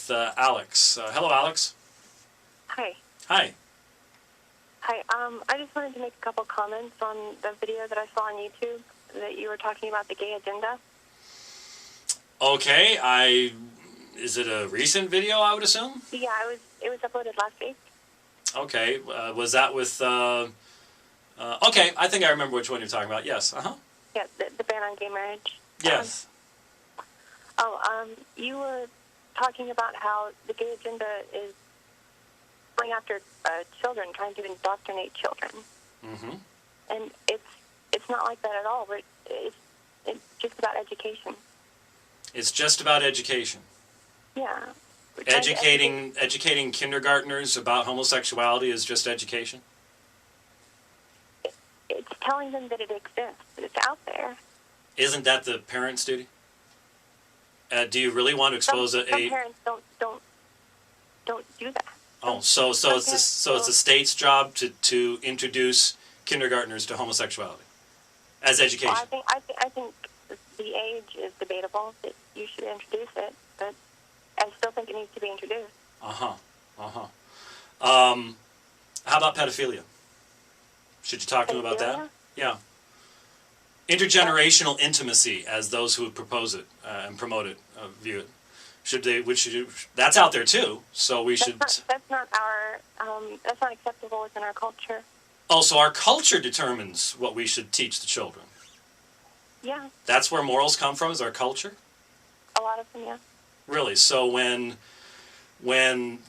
with Alex. Hello, Alex. Hi. Hi. Hi. I just wanted to make a couple comments on the video that I saw on YouTube that you were talking about the gay agenda. Okay. Is it a recent video, I would assume? Yeah, it was uploaded last week. Okay. Was that with... okay, I think I remember which one you're talking about. Yes. Uh-huh. Yeah, the ban on gay marriage. Yes. You were talking about how the gay agenda is going after children, trying to indoctrinate children. Mm-hmm. And it's not like that at all. It's just about education. It's just about education. Yeah. Educating kindergartners about homosexuality is just education? It's telling them that it exists, that it's out there. Isn't that the parent's duty? Do you really want to expose some parents don't do that. Oh, so it's the state's job to introduce kindergartners to homosexuality as education. Well, I think the age is debatable. That you should introduce it, but I still think it needs to be introduced. How about pedophilia? Should you talk to them about that? Yeah. Intergenerational intimacy, as those who propose it and promote it view it. That's out there too. So we should. That's not acceptable within our culture. Oh, so our culture determines what we should teach the children. Yeah. That's where morals come from. Is our culture? A lot of them, yeah. Really? So when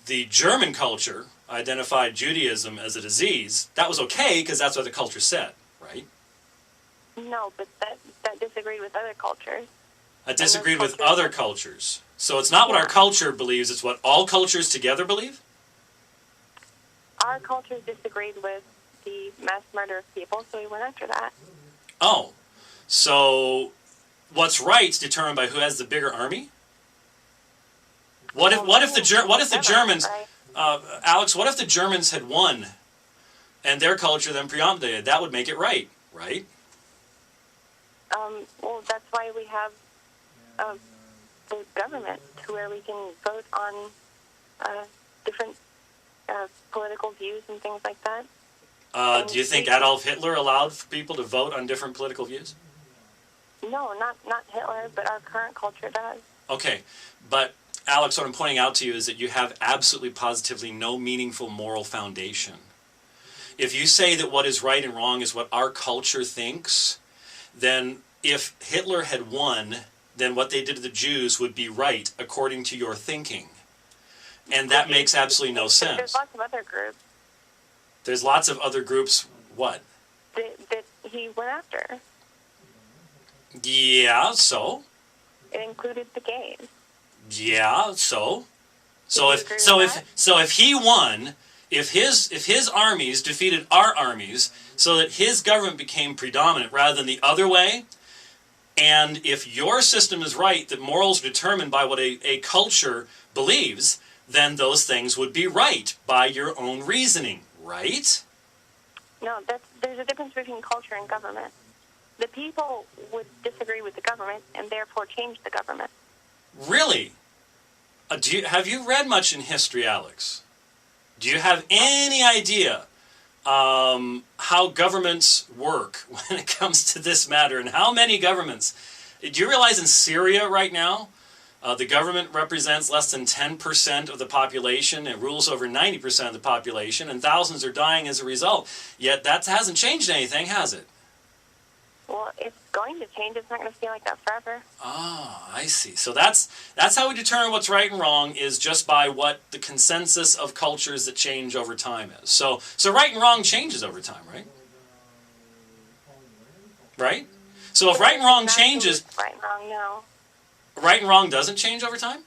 the German culture identified Judaism as a disease, that was okay because that's what the culture said, right? No, but that disagreed with other cultures. It disagreed with other cultures. So it's not what our culture believes, it's what all cultures together believe? Our culture disagreed with the mass murder of people, so we went after that. Oh, so what's right's determined by who has the bigger army? What if the Germans, Alex? What if the Germans had won, and their culture then predominated? That would make it right, right? Well, that's why we have the government, to where we can vote on different political views and things like that. Do you think Adolf Hitler allowed people to vote on different political views? No, not Hitler, but our current culture does. Okay, but Alex, what I'm pointing out to you is that you have absolutely positively no meaningful moral foundation. If you say that what is right and wrong is what our culture thinks, then if Hitler had won, then what they did to the Jews would be right according to your thinking. And that makes absolutely no sense. There's lots of other groups. There's lots of other groups, what? That he went after. Yeah, so? It included the gays. Yeah, so? So if he won, if his armies defeated our armies so that his government became predominant rather than the other way, and if your system is right, that morals are determined by what a culture believes, then those things would be right by your own reasoning, right? No, there's a difference between culture and government. The people would disagree with the government and therefore change the government. Really? Have you read much in history, Alex? Do you have any idea how governments work when it comes to this matter, and how many governments? Do you realize in Syria right now, the government represents less than 10% of the population and rules over 90% of the population, and thousands are dying as a result. Yet that hasn't changed anything, has it? Well, it's going to change. It's not going to stay like that forever. Ah, I see. So that's how we determine what's right and wrong, is just by what the consensus of cultures that change over time is. So right and wrong changes over time, right? Right? So if right and wrong changes... Right and wrong, no. Right and wrong doesn't change over time?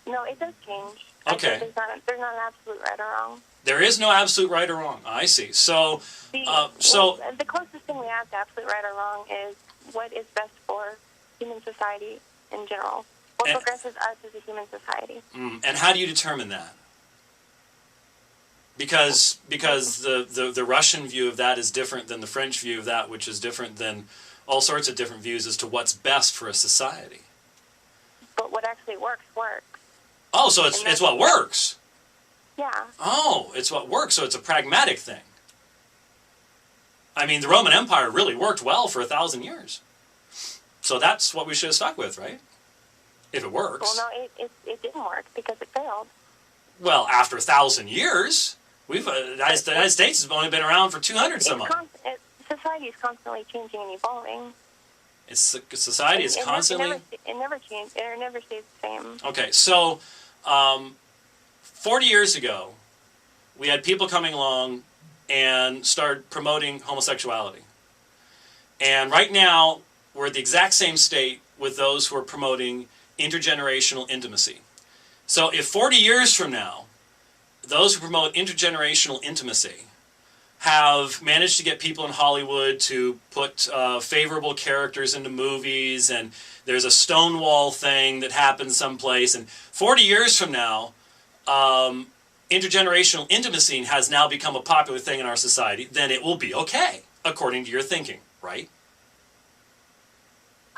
No, it does change. Okay. There's not an absolute right or wrong. There is no absolute right or wrong. I see. So, the closest thing we have to absolute right or wrong is what is best for human society in general. What progresses us as a human society. And how do you determine that? Because the Russian view of that is different than the French view of that, which is different than all sorts of different views as to what's best for a society. But what actually works. Oh, so it's what works. Yeah. Oh, it's what works, so it's a pragmatic thing. I mean, the Roman Empire really worked well for 1,000 years. So that's what we should have stuck with, right? If it works. Well, no, it didn't work because it failed. Well, after 1,000 years, the United States has only been around for 200 some odd. Society is constantly changing and evolving. Society is constantly... It never changed. It never stays the same. Okay, so 40 years ago, we had people coming along and start promoting homosexuality. And right now, we're at the exact same state with those who are promoting intergenerational intimacy. So if 40 years from now, those who promote intergenerational intimacy have managed to get people in Hollywood to put favorable characters into movies, and there's a Stonewall thing that happens someplace, and 40 years from now, intergenerational intimacy has now become a popular thing in our society, then it will be okay, according to your thinking, right?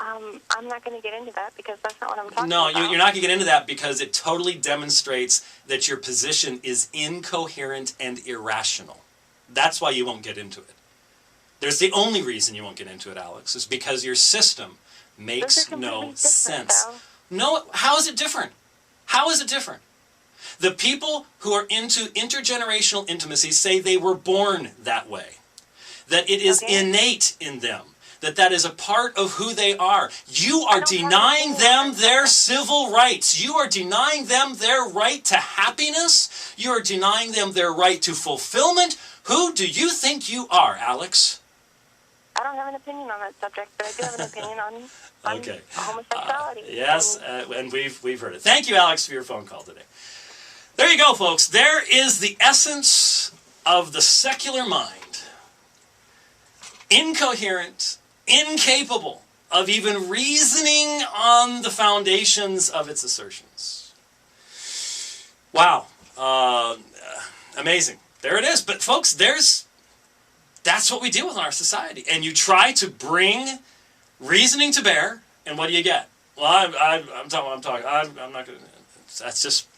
I'm not going to get into that because that's not what I'm talking about. No, you're not going to get into that because it totally demonstrates that your position is incoherent and irrational. That's why you won't get into it. There's the only reason you won't get into it, Alex, is because your system makes no sense. Though. No, how is it different? How is it different? The people who are into intergenerational intimacy say they were born that way, that it is innate in them, that is a part of who they are. You are denying them their civil rights. You are denying them their right to happiness. You are denying them their right to fulfillment. Who do you think you are, Alex? I don't have an opinion on that subject, but I do have an opinion on okay. homosexuality. Yes, and we've heard it. Thank you, Alex, for your phone call today. There you go, folks. There is the essence of the secular mind. Incoherent, incapable of even reasoning on the foundations of its assertions. Wow. Amazing. There it is. But folks, that's what we deal with in our society. And you try to bring reasoning to bear, and what do you get? Well, I'm not going to, that's just